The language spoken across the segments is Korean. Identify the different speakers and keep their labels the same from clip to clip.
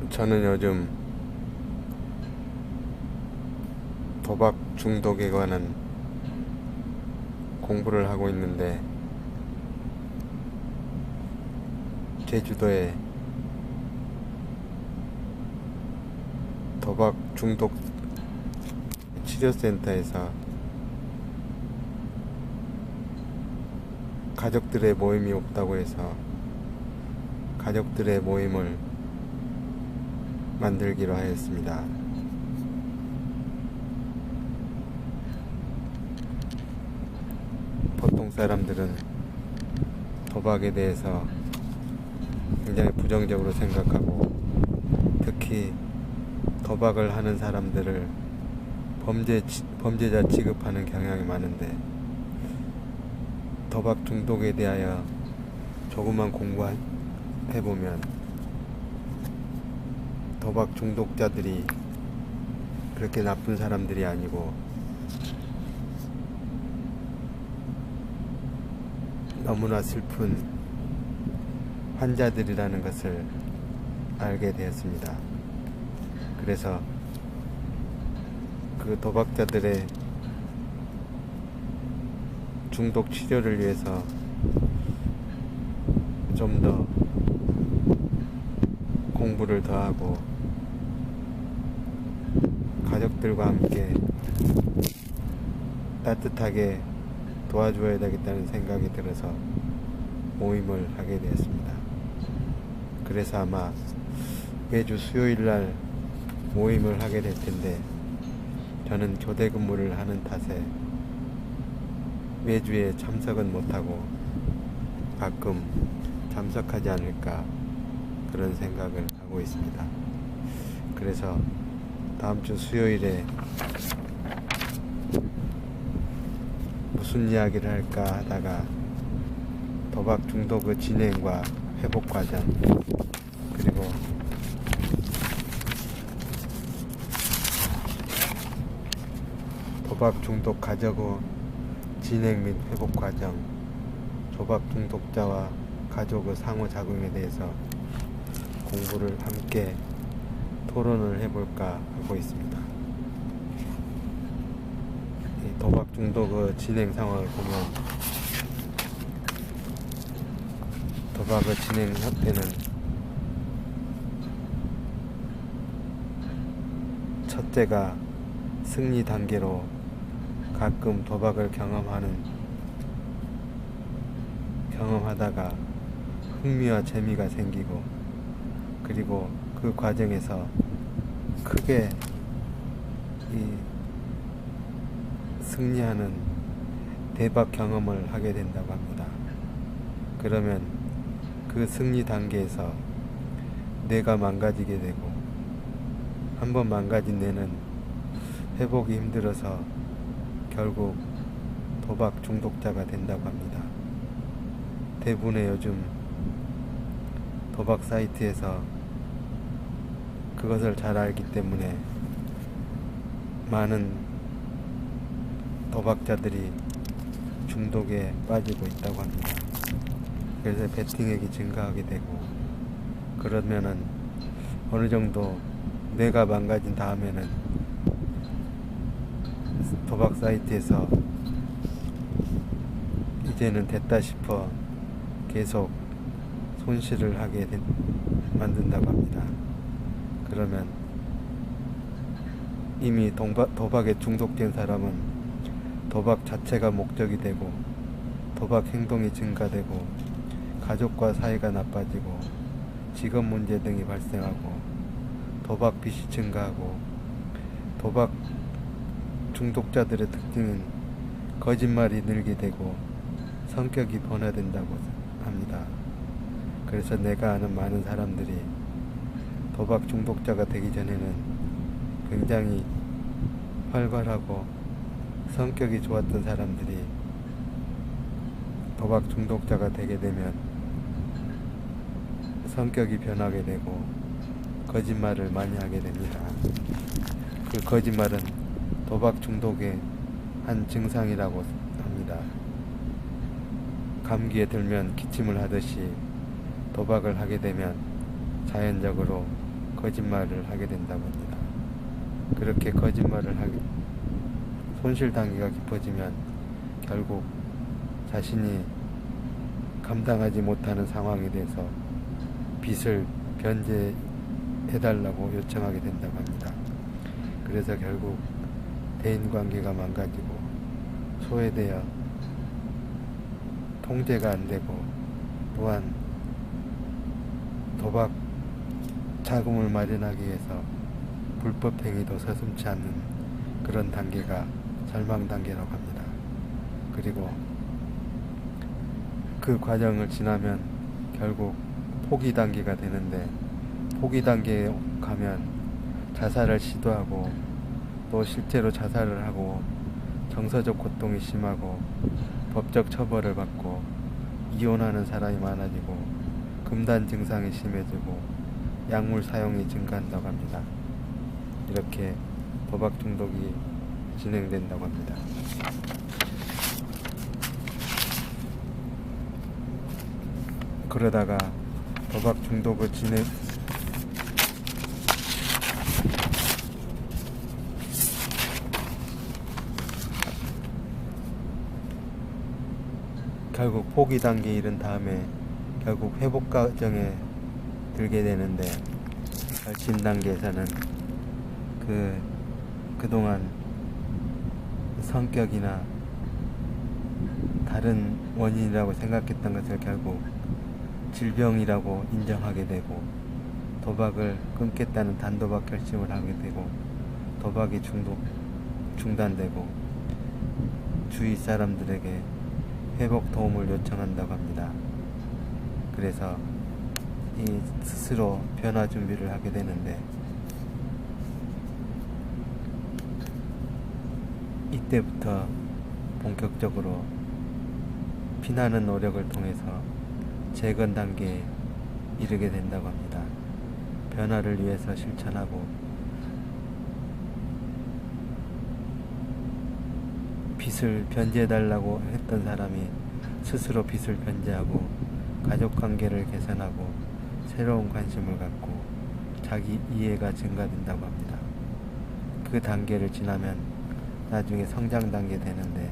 Speaker 1: 저는 요즘 도박 중독에 관한 공부를 하고 있는데, 제주도에 도박 중독 치료센터에서 가족들의 모임이 없다고 해서 가족들의 모임을 만들기로 하였습니다. 보통 사람들은 도박에 대해서 굉장히 부정적으로 생각하고, 특히 도박을 하는 사람들을 범죄자 취급하는 경향이 많은데, 도박 중독에 대하여 조금만 공부해보면 도박 중독자들이 그렇게 나쁜 사람들이 아니고 너무나 슬픈 환자들이라는 것을 알게 되었습니다. 그래서 그 도박자들의 중독 치료를 위해서 좀 더 공부를 더 하고 가족들과 함께 따뜻하게 도와줘야 되겠다는 생각이 들어서 모임을 하게 되었습니다. 그래서 아마 매주 수요일날 모임을 하게 될 텐데, 저는 교대 근무를 하는 탓에 매주에 참석은 못하고 가끔 참석하지 않을까, 그런 생각을 하고 있습니다. 그래서 다음 주 수요일에 무슨 이야기를 할까 하다가 도박 중독의 진행과 회복 과정, 그리고 도박 중독 가족의 진행 및 회복 과정, 도박 중독자와 가족의 상호작용에 대해서 공부를 함께 토론을 해볼까 하고 있습니다. 이 도박 중독의 진행 상황을 보면, 도박의 진행할 때는 첫째가 승리 단계로 가끔 도박을 경험하다가 흥미와 재미가 생기고, 그리고 그 과정에서 크게 승리하는 대박 경험을 하게 된다고 합니다. 그러면 그 승리 단계에서 뇌가 망가지게 되고, 한번 망가진 뇌는 회복이 힘들어서 결국 도박 중독자가 된다고 합니다. 대부분의 요즘 도박 사이트에서 그것을 잘 알기 때문에 많은 도박자들이 중독에 빠지고 있다고 합니다. 그래서 베팅액이 증가하게 되고, 그러면은 어느 정도 뇌가 망가진 다음에는 도박 사이트에서 이제는 됐다 싶어 계속 손실을 하게 만든다고 합니다. 그러면 이미 도박에 중독된 사람은 도박 자체가 목적이 되고, 도박 행동이 증가되고, 가족과 사이가 나빠지고, 직업 문제 등이 발생하고, 도박 빚이 증가하고, 도박 중독자들의 특징은 거짓말이 늘게 되고 성격이 변화된다고 합니다. 그래서 내가 아는 많은 사람들이 도박 중독자가 되기 전에는 굉장히 활발하고 성격이 좋았던 사람들이 도박 중독자가 되게 되면 성격이 변하게 되고 거짓말을 많이 하게 됩니다. 그 거짓말은 도박 중독의 한 증상이라고 합니다. 감기에 들면 기침을 하듯이 도박을 하게 되면 자연적으로 거짓말을 하게 된다고 합니다. 그렇게 거짓말을 하게 손실 단계가 깊어지면 결국 자신이 감당하지 못하는 상황에 대해서 빚을 변제해달라고 요청하게 된다고 합니다. 그래서 결국 대인관계가 망가지고 소외되어 통제가 안되고 또한 도박 자금을 마련하기 위해서 불법행위도 서슴지 않는 그런 단계가 절망 단계라고 합니다. 그리고 그 과정을 지나면 결국 포기 단계가 되는데, 포기 단계에 가면 자살을 시도하고 또 실제로 자살을 하고 정서적 고통이 심하고 법적 처벌을 받고 이혼하는 사람이 많아지고 금단 증상이 심해지고 약물 사용이 증가한다고 합니다. 이렇게 도박 중독이 진행된다고 합니다. 그러다가 도박 중독을 결국 포기 단계에 이른 다음에 결국 회복 과정에 들게 되는데, 결심 단계에서는 그동안 성격이나 다른 원인이라고 생각했던 것을 결국 질병이라고 인정하게 되고 도박을 끊겠다는 단도박 결심을 하게 되고 도박이 중단되고 주위 사람들에게 회복 도움을 요청한다고 합니다. 그래서 이 스스로 변화 준비를 하게 되는데, 이때부터 본격적으로 피나는 노력을 통해서 재건 단계에 이르게 된다고 합니다. 변화를 위해서 실천하고 빚을 변제해달라고 했던 사람이 스스로 빚을 변제하고 가족관계를 개선하고 새로운 관심을 갖고 자기 이해가 증가된다고 합니다. 그 단계를 지나면 나중에 성장 단계 되는데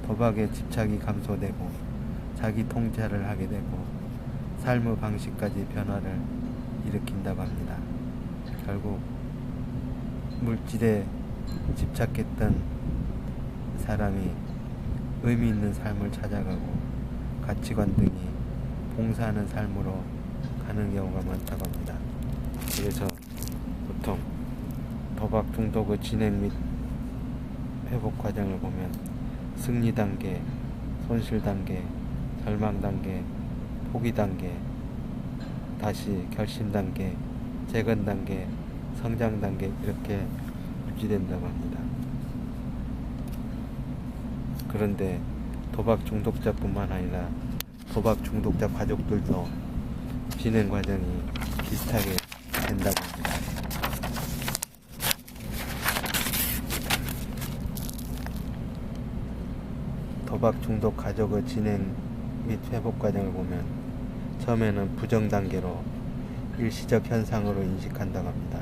Speaker 1: 도박에 집착이 감소되고 자기 통제를 하게 되고 삶의 방식까지 변화를 일으킨다고 합니다. 결국 물질에 집착했던 사람이 의미 있는 삶을 찾아가고 가치관 등이 봉사하는 삶으로 가는 경우가 많다고 합니다. 그래서 보통 도박 중독의 진행 및 회복 과정을 보면 승리 단계, 손실 단계, 절망 단계, 포기 단계, 다시 결심 단계, 재건 단계, 성장 단계 이렇게 유지된다고 합니다. 그런데 도박 중독자뿐만 아니라 도박 중독자 가족들도 진행 과정이 비슷하게 된다고 합니다. 도박 중독 가족의 진행 및 회복 과정을 보면 처음에는 부정 단계로 일시적 현상으로 인식한다고 합니다.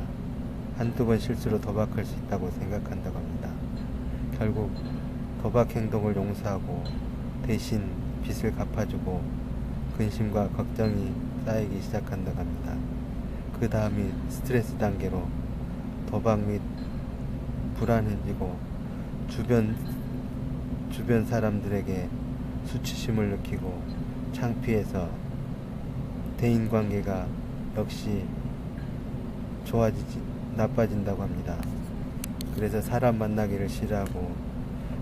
Speaker 1: 한두 번 실수로 도박할 수 있다고 생각한다고 합니다. 결국 도박 행동을 용서하고 대신 빚을 갚아주고 근심과 걱정이 쌓이기 시작한다고 합니다. 그 다음이 스트레스 단계로 도박 및 불안해지고 주변 사람들에게 수치심을 느끼고 창피해서 대인관계가 역시 나빠진다고 합니다. 그래서 사람 만나기를 싫어하고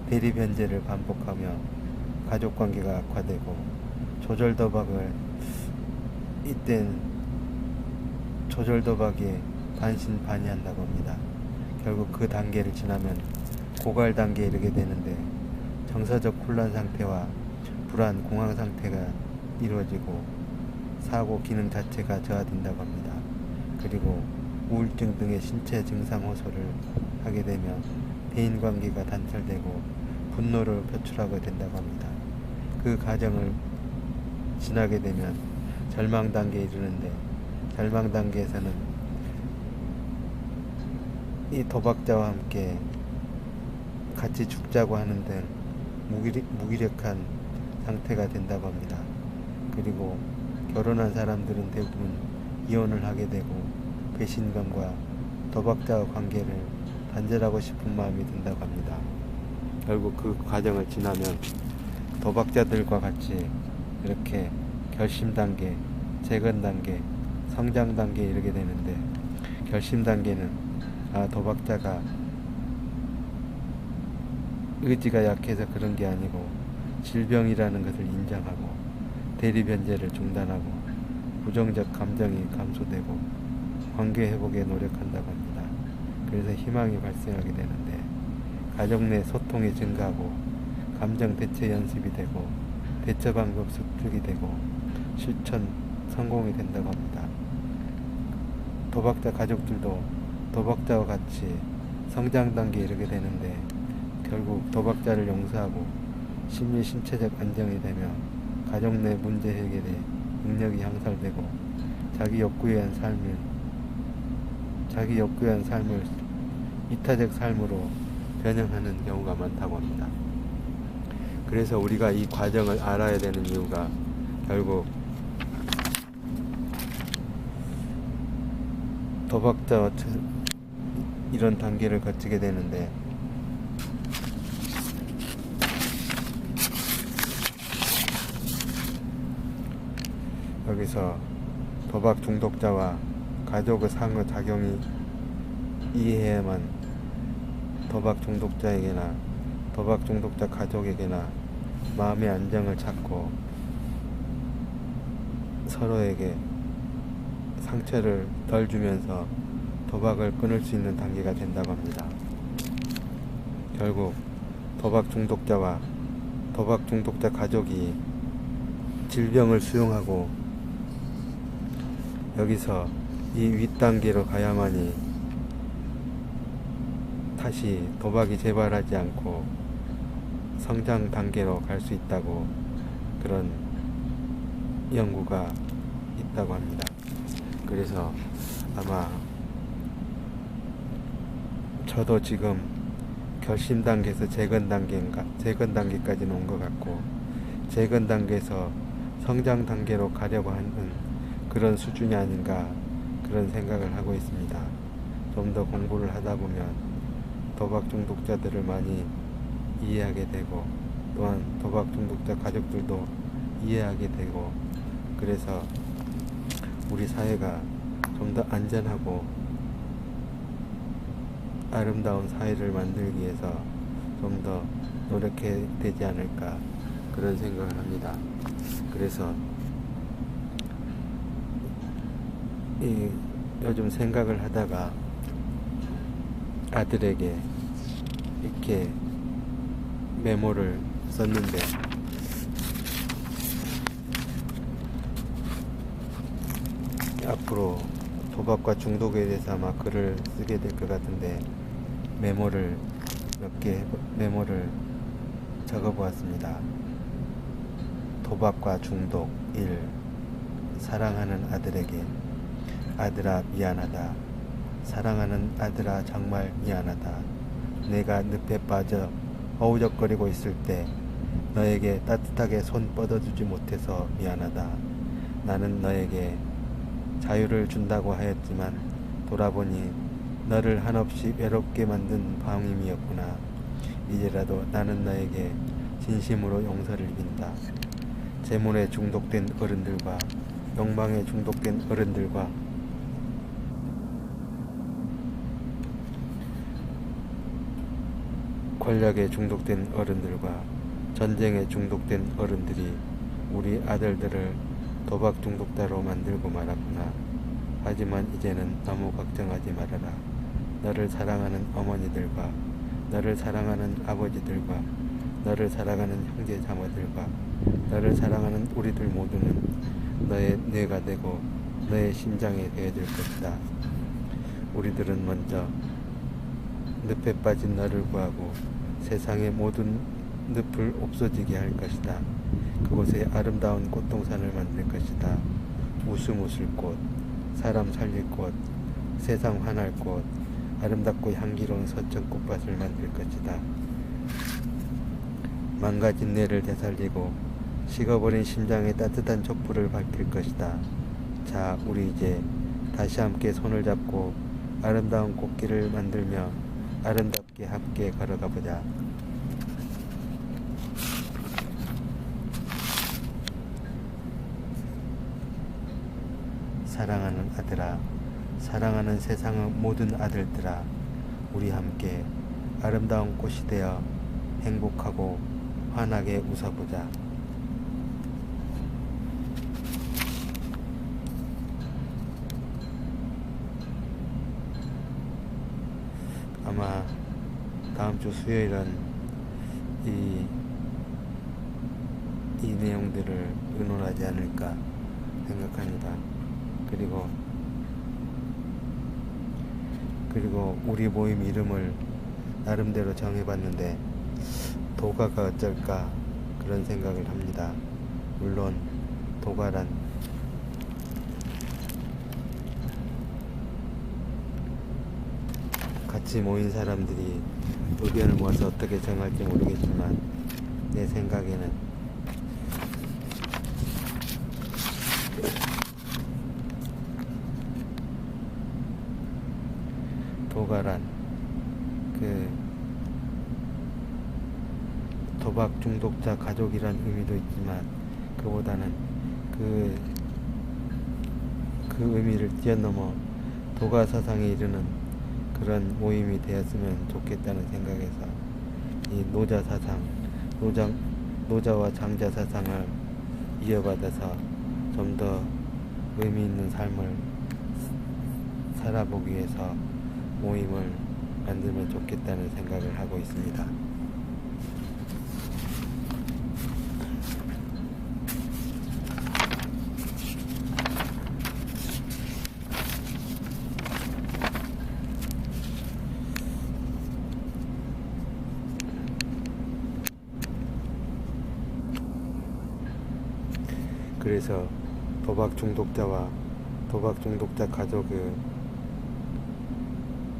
Speaker 1: 대리변제를 반복하며 가족관계가 악화되고 이땐 조절도박에 반신반의한다고 합니다. 결국 그 단계를 지나면 고갈 단계에 이르게 되는데 정서적 혼란 상태와 불안, 공황 상태가 이루어지고 사고 기능 자체가 저하된다고 합니다. 그리고 우울증 등의 신체 증상 호소를 하게 되면 대인관계가 단절되고 분노를 표출하게 된다고 합니다. 그 과정을 지나게 되면 절망 단계에 이르는데 절망 단계에서는 이 도박자와 함께 같이 죽자고 하는 등 무기력한 상태가 된다고 합니다. 그리고 결혼한 사람들은 대부분 이혼을 하게 되고 배신감과 도박자와 관계를 단절하고 싶은 마음이 든다고 합니다. 결국 그 과정을 지나면 도박자들과 같이 이렇게 결심 단계, 재건 단계, 성장 단계에 이르게 되는데, 결심 단계는 도박자가 의지가 약해서 그런 게 아니고 질병이라는 것을 인정하고 대리 변제를 중단하고 부정적 감정이 감소되고 관계 회복에 노력한다고 합니다. 그래서 희망이 발생하게 되는데, 가족 내 소통이 증가하고 감정 대처 연습이 되고 대처 방법 습득이 되고 실천 성공이 된다고 합니다. 도박자 가족들도 도박자와 같이 성장 단계에 이르게 되는데, 결국 도박자를 용서하고 심리 신체적 안정이 되며 가족 내 문제 해결에 능력이 향상되고 자기 욕구에 의한 삶을 이타적 삶으로 변형하는 경우가 많다고 합니다. 그래서 우리가 이 과정을 알아야 되는 이유가, 결국 도박자와 이런 단계를 거치게 되는데, 여기서 도박 중독자와 가족의 상호작용이 이해해야만 도박 중독자에게나 도박 중독자 가족에게나 마음의 안정을 찾고 서로에게 상처를 덜 주면서 도박을 끊을 수 있는 단계가 된다고 합니다. 결국 도박 중독자와 도박 중독자 가족이 질병을 수용하고 여기서 이 윗단계로 가야만이 다시 도박이 재발하지 않고 성장 단계로 갈 수 있다고, 그런 연구가 있다고 합니다. 그래서 아마 저도 지금 결심 단계에서 재건 단계까지는 온 것 같고, 재건 단계에서 성장 단계로 가려고 하는 그런 수준이 아닌가, 그런 생각을 하고 있습니다. 좀 더 공부를 하다 보면 도박 중독자들을 많이 이해하게 되고, 또한 도박 중독자 가족들도 이해하게 되고, 그래서 우리 사회가 좀 더 안전하고 아름다운 사회를 만들기 위해서 좀 더 노력해야 되지 않을까, 그런 생각을 합니다. 그래서 요즘 생각을 하다가 아들에게 이렇게 메모를 썼는데, 앞으로 도박과 중독에 대해서 아마 글을 쓰게 될 것 같은데 메모를 적어 보았습니다. 도박과 중독 1. 사랑하는 아들에게. 아들아 미안하다. 사랑하는 아들아 정말 미안하다. 내가 늪에 빠져 허우적거리고 있을 때 너에게 따뜻하게 손 뻗어주지 못해서 미안하다. 나는 너에게 자유를 준다고 하였지만 돌아보니 너를 한없이 외롭게 만든 방임이었구나. 이제라도 나는 너에게 진심으로 용서를 빈다. 재물에 중독된 어른들과 욕망에 중독된 어른들과 권력에 중독된 어른들과 전쟁에 중독된 어른들이 우리 아들들을 도박 중독자로 만들고 말았구나. 하지만 이제는 너무 걱정하지 말아라. 너를 사랑하는 어머니들과 너를 사랑하는 아버지들과 너를 사랑하는 형제 자매들과 너를 사랑하는 우리들 모두는 너의 뇌가 되고 너의 심장이 되어줄 것이다. 우리들은 먼저 늪에 빠진 너를 구하고 세상의 모든 늪을 없어지게 할 것이다. 그곳에 아름다운 꽃동산을 만들 것이다. 웃음 웃을 꽃, 사람 살릴 꽃, 세상 환할 꽃, 아름답고 향기로운 서천 꽃밭을 만들 것이다. 망가진 뇌를 되살리고 식어버린 심장에 따뜻한 촛불을 밝힐 것이다. 자, 우리 이제 다시 함께 손을 잡고 아름다운 꽃길을 만들며 아름답게 함께 걸어가 보자. 사랑하는 아들아, 사랑하는 세상의 모든 아들들아, 우리 함께 아름다운 꽃이 되어 행복하고 환하게 웃어보자. 아마 다음 주 수요일은 이 내용들을 의논하지 않을까 생각합니다. 그리고 우리 모임 이름을 나름대로 정해봤는데 도가가 어쩔까 그런 생각을 합니다. 물론 도가란 같이 모인 사람들이 의견을 모아서 어떻게 정할지 모르겠지만 내 생각에는 도가란 도박 중독자 가족이란 의미도 있지만 그보다는 그 의미를 뛰어넘어 도가 사상에 이르는 그런 모임이 되었으면 좋겠다는 생각에서 이 노자 사상, 노자와 장자 사상을 이어받아서 좀 더 의미 있는 삶을 살아보기 위해서 모임을 만들면 좋겠다는 생각을 하고 있습니다. 그래서 도박 중독자 가족의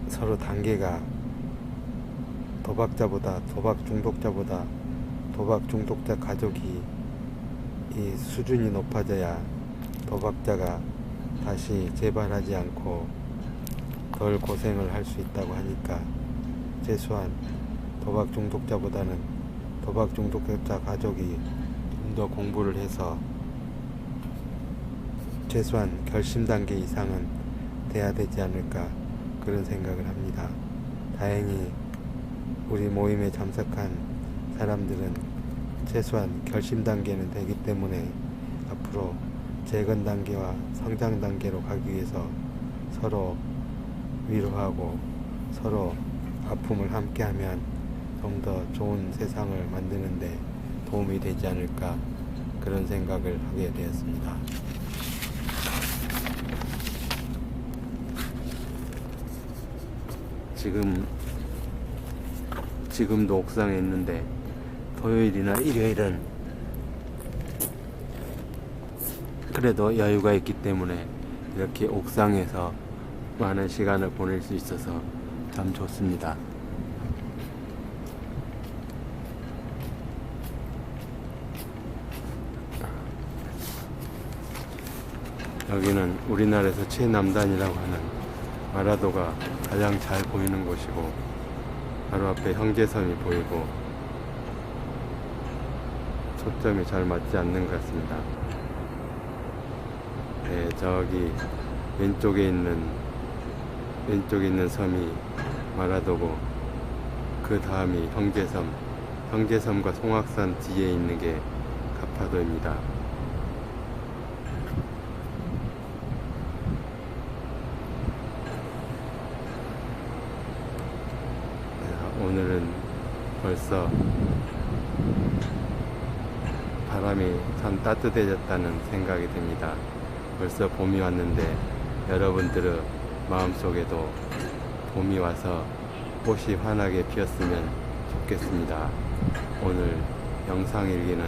Speaker 1: 서로 단계가 도박 중독자보다 도박 중독자 가족이 이 수준이 높아져야 도박자가 다시 재발하지 않고 덜 고생을 할 수 있다고 하니까 최소한 도박 중독자보다는 도박 중독자 가족이 좀 더 공부를 해서 최소한 결심 단계 이상은 돼야 되지 않을까 그런 생각을 합니다. 다행히 우리 모임에 참석한 사람들은 최소한 결심 단계는 되기 때문에 앞으로 재건 단계와 성장 단계로 가기 위해서 서로 위로하고 서로 아픔을 함께하면 좀 더 좋은 세상을 만드는데 도움이 되지 않을까 그런 생각을 하게 되었습니다. 지금도 옥상에 있는데 토요일이나 일요일은 그래도 여유가 있기 때문에 이렇게 옥상에서 많은 시간을 보낼 수 있어서 참 좋습니다. 여기는 우리나라에서 최남단이라고 하는 마라도가 가장 잘 보이는 곳이고 바로 앞에 형제섬이 보이고 초점이 잘 맞지 않는 것 같습니다. 네, 저기 왼쪽에 있는 섬이 마라도고 그 다음이 형제섬과 송악산 뒤에 있는 게 가파도입니다. 오늘은 벌써 바람이 참 따뜻해졌다는 생각이 듭니다. 벌써 봄이 왔는데 여러분들의 마음속에도 봄이 와서 꽃이 환하게 피었으면 좋겠습니다. 오늘 영상 일기는